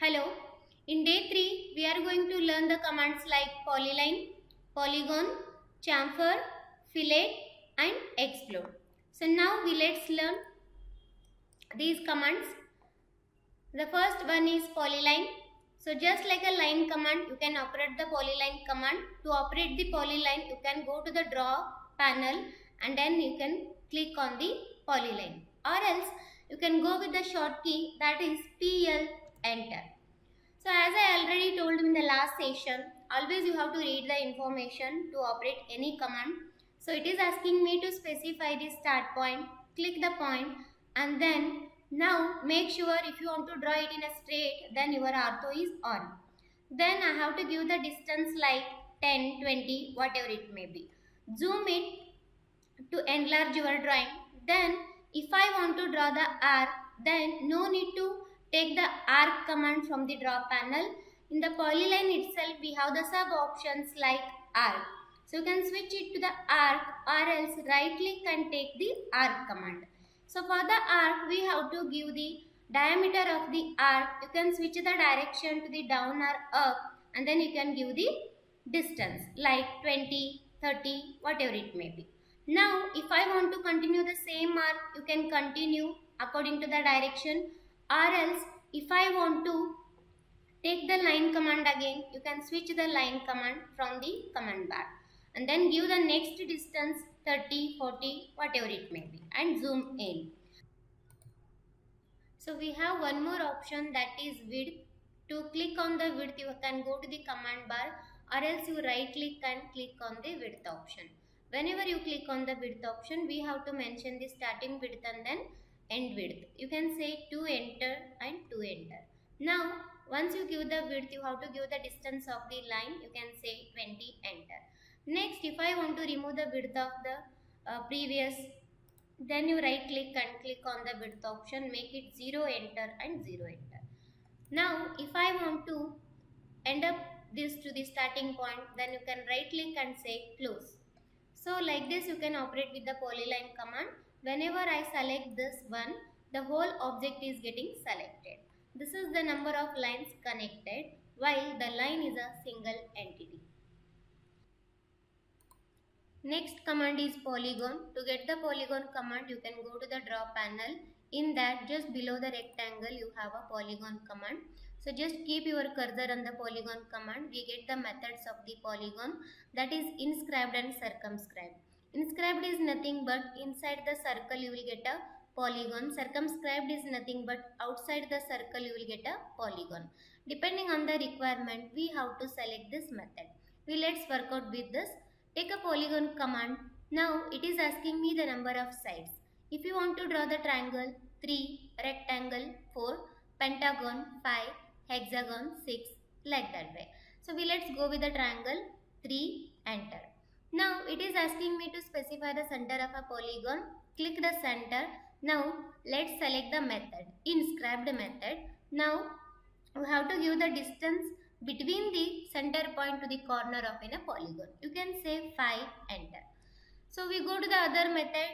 Hello, in day 3 we are going to learn the commands like Polyline, Polygon, Chamfer, Fillet and Explode. So now let's learn these commands. The first one is Polyline. So just like a line command, you can operate the Polyline command. To operate the Polyline, you can go to the draw panel and then you can click on the Polyline. Or else you can go with the short key, that is PL, enter. So as I already told in the last session, always you have to read the information to operate any command. So it is asking me to specify the start point, click the point and then now make sure if you want to draw it in a straight, then your ortho is on. Then I have to give the distance like 10, 20, whatever it may be. Zoom it to enlarge your drawing. Then if I want to draw the arc, then no need to take the arc command from the draw panel. In the polyline itself, we have the sub options like arc. So you can switch it to the arc or else right click and take the arc command. So for the arc, we have to give the diameter of the arc. You can switch the direction to the down or up and then you can give the distance like 20, 30, whatever it may be. Now if I want to continue the same arc, you can continue according to the direction, or else if I want to take the line command again, you can switch the line command from the command bar and then give the next distance 30, 40, whatever it may be and zoom in. So we have one more option, that is width. To click on the width, you can go to the command bar or else you right click and click on the width option. Whenever you click on the width option, we have to mention the starting width and then end width. You can say to enter and to enter. Now once you give the width, you have to give the distance of the line. You can say 20, enter. Next, if I want to remove the width of the previous, then you right click and click on the width option, make it 0, enter and 0, enter. Now if I want to end up this to the starting point, then you can right click and say close. So like this you can operate with the polyline command. Whenever I select this one, the whole object is getting selected. This is the number of lines connected while the line is a single entity. Next command is polygon. To get the polygon command, you can go to the draw panel. In that, just below the rectangle, you have a polygon command. So just keep your cursor on the polygon command. We get the methods of the polygon, that is inscribed and circumscribed. Inscribed is nothing but inside the circle you will get a polygon. Circumscribed is nothing but outside the circle you will get a polygon. Depending on the requirement, we have to select this method. Let's work out with this. Take a polygon command. Now it is asking me the number of sides. If you want to draw the triangle, 3, rectangle, 4, pentagon, 5, hexagon, 6, like that way. So let's go with the triangle, 3, enter. Now it is asking me to specify the center of a polygon. Click the center. Now let's select the method, inscribed method. Now we have to give the distance between the center point to the corner of a polygon. You can say 5, enter. So we go to the other method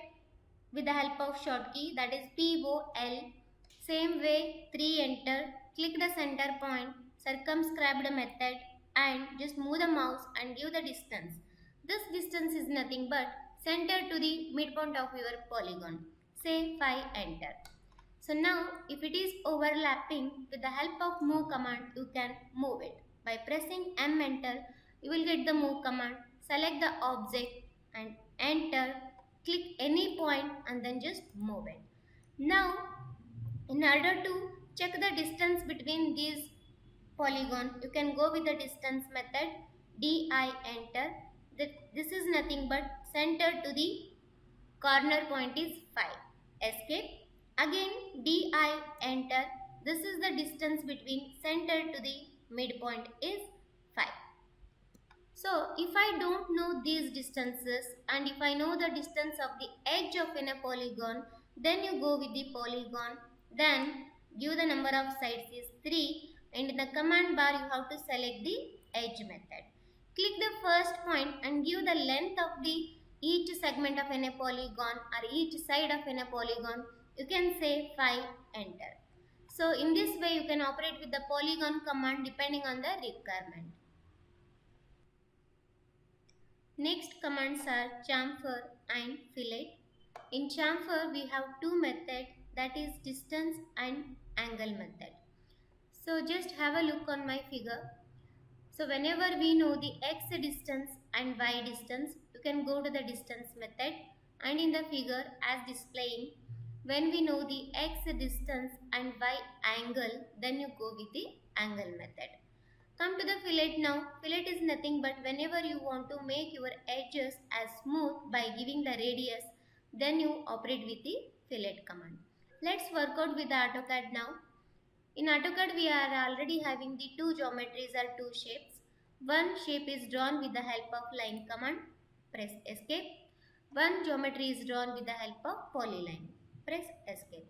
with the help of short key, that is POL. Same way, 3, enter. Click the center point, circumscribed method and just move the mouse and give the distance. This distance is nothing but center to the midpoint of your polygon. Say 5, enter. So now if it is overlapping, with the help of move command, you can move it. By pressing M, enter, you will get the move command. Select the object and enter. Click any point and then just move it. Now in order to check the distance between these polygon, you can go with the distance method, DI, enter. This is nothing but center to the corner point is 5. Escape. Again DI, enter. This is the distance between center to the midpoint is 5. So if I don't know these distances and if I know the distance of the edge of a polygon, then you go with the polygon. Then give the number of sides is 3 and in the command bar you have to select the edge method. Click the first point and give the length of the each segment of a polygon or each side of a polygon. You can say 5, enter. So in this way you can operate with the polygon command depending on the requirement. Next commands are chamfer and fillet. In chamfer we have two methods, that is distance and angle method. So just have a look on my figure. So whenever we know the x distance and y distance, you can go to the distance method, and in the figure as displaying, when we know the x distance and y angle, then you go with the angle method. Come to the fillet now. Fillet is nothing but whenever you want to make your edges as smooth by giving the radius, then you operate with the fillet command. Let's work out with the AutoCAD now. In AutoCAD we are already having the two geometries or two shapes. One shape is drawn with the help of line command, press escape. One geometry is drawn with the help of polyline, press escape.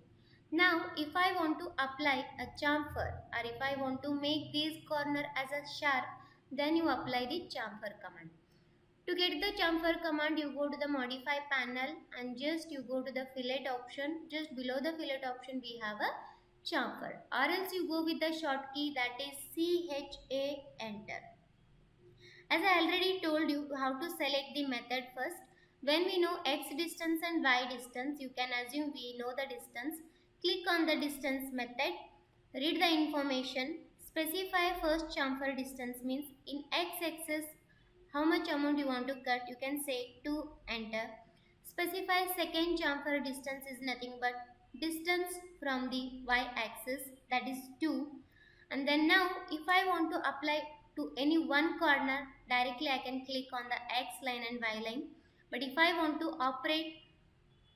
Now if I want to apply a chamfer, or if I want to make this corner as a sharp, then you apply the chamfer command. To get the chamfer command, you go to the modify panel and just you go to the fillet option. Just below the fillet option we have a chamfer, or else you go with the short key, that is CHA, enter. As I already told you how to select the method first. When we know x distance and y distance, you can assume we know the distance. Click on the distance method, read the information, specify first chamfer distance, means in x-axis how much amount you want to cut, you can say 2, enter. Specify second chamfer distance is nothing but distance from the y-axis, that is 2. And then now if I want to apply to any one corner, directly I can click on the x line and y line. But if I want to operate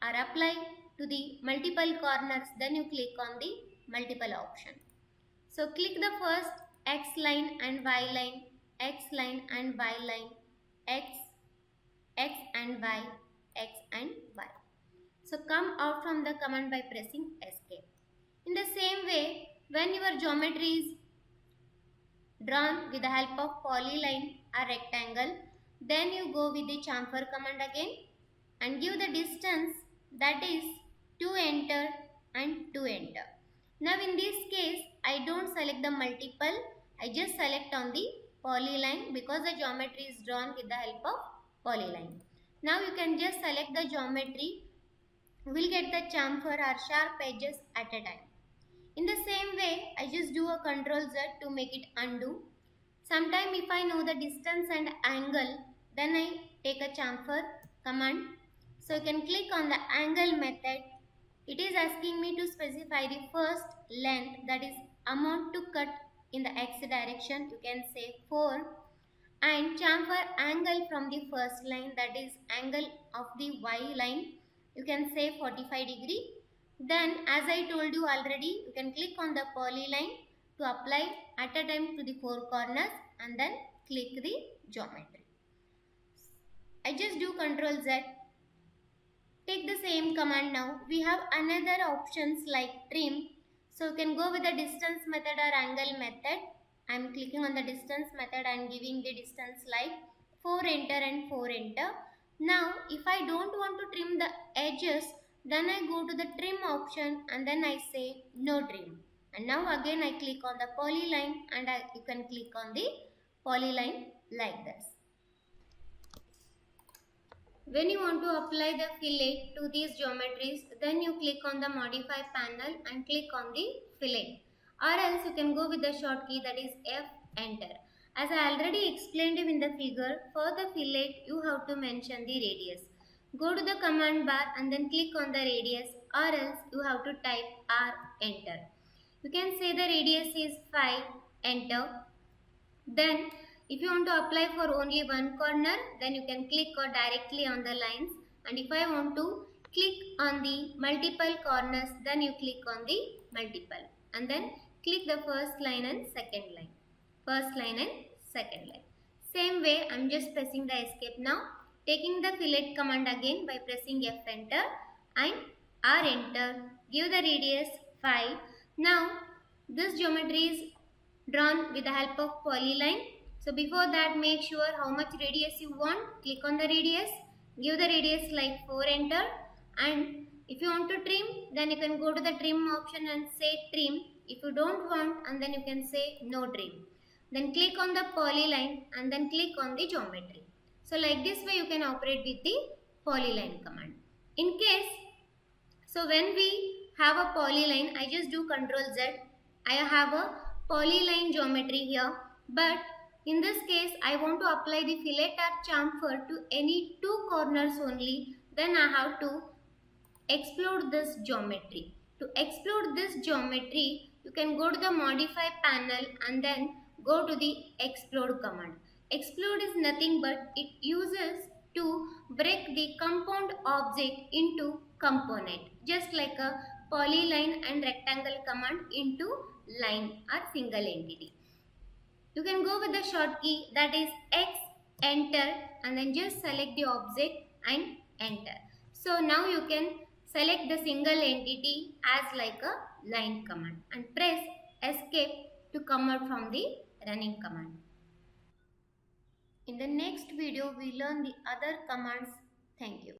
or apply to the multiple corners, then you click on the multiple option. So click the first x line and y line, x line and y line, x and y, x and y. So come out from the command by pressing escape. In the same way, when your geometry is drawn with the help of polyline or rectangle, then you go with the chamfer command again and give the distance, that is 2, enter and 2, enter. Now in this case I don't select the multiple, I just select on the polyline because the geometry is drawn with the help of polyline. Now you can just select the geometry, we'll get the chamfer or sharp edges at a time. In the same way, I just do a Ctrl Z to make it undo. Sometime if I know the distance and angle, then I take a chamfer command. So you can click on the angle method. It is asking me to specify the first length, that is amount to cut in the x direction, you can say 4, and chamfer angle from the first line, that is angle of the y line, you can say 45 degree. Then as I told you already, you can click on the polyline to apply at a time to the 4 corners and then click the geometry. I just do Ctrl Z. Take the same command now. We have another options like trim. So you can go with the distance method or angle method. I am clicking on the distance method and giving the distance like 4, enter and 4, enter. Now if I don't want to trim the edges, then I go to the trim option and then I say no trim. And now again I click on the polyline and you can click on the polyline like this. When you want to apply the fillet to these geometries, then you click on the modify panel and click on the fillet. Or else you can go with the short key, that is F, enter. As I already explained you in the figure, for the fillet you have to mention the radius. Go to the command bar and then click on the radius, or else you have to type R, enter. You can say the radius is 5, enter. Then if you want to apply for only one corner, then you can click or directly on the lines. And if I want to click on the multiple corners, then you click on the multiple. And then click the first line and second line. First line and second line. Same way, I am just pressing the escape now. Taking the fillet command again by pressing F, enter and R, enter. Give the radius 5. Now this geometry is drawn with the help of polyline. So before that, make sure how much radius you want. Click on the radius. Give the radius like 4, enter. And if you want to trim, then you can go to the trim option and say trim. If you don't want, and then you can say no trim. Then click on the polyline and then click on the geometry. So like this way you can operate with the polyline command. In case, so when we have a polyline, I just do Ctrl Z. I have a polyline geometry here, but in this case I want to apply the fillet or chamfer to any two corners only. Then I have to explode this geometry. To explode this geometry, you can go to the modify panel and then go to the explode command. Explode is nothing but it uses to break the compound object into component, just like a polyline and rectangle command into line or single entity. You can go with the short key, that is X, enter, and then just select the object and enter. So now you can select the single entity as like a line command and press escape to come out from the running command. In the next video we learn the other commands. Thank you.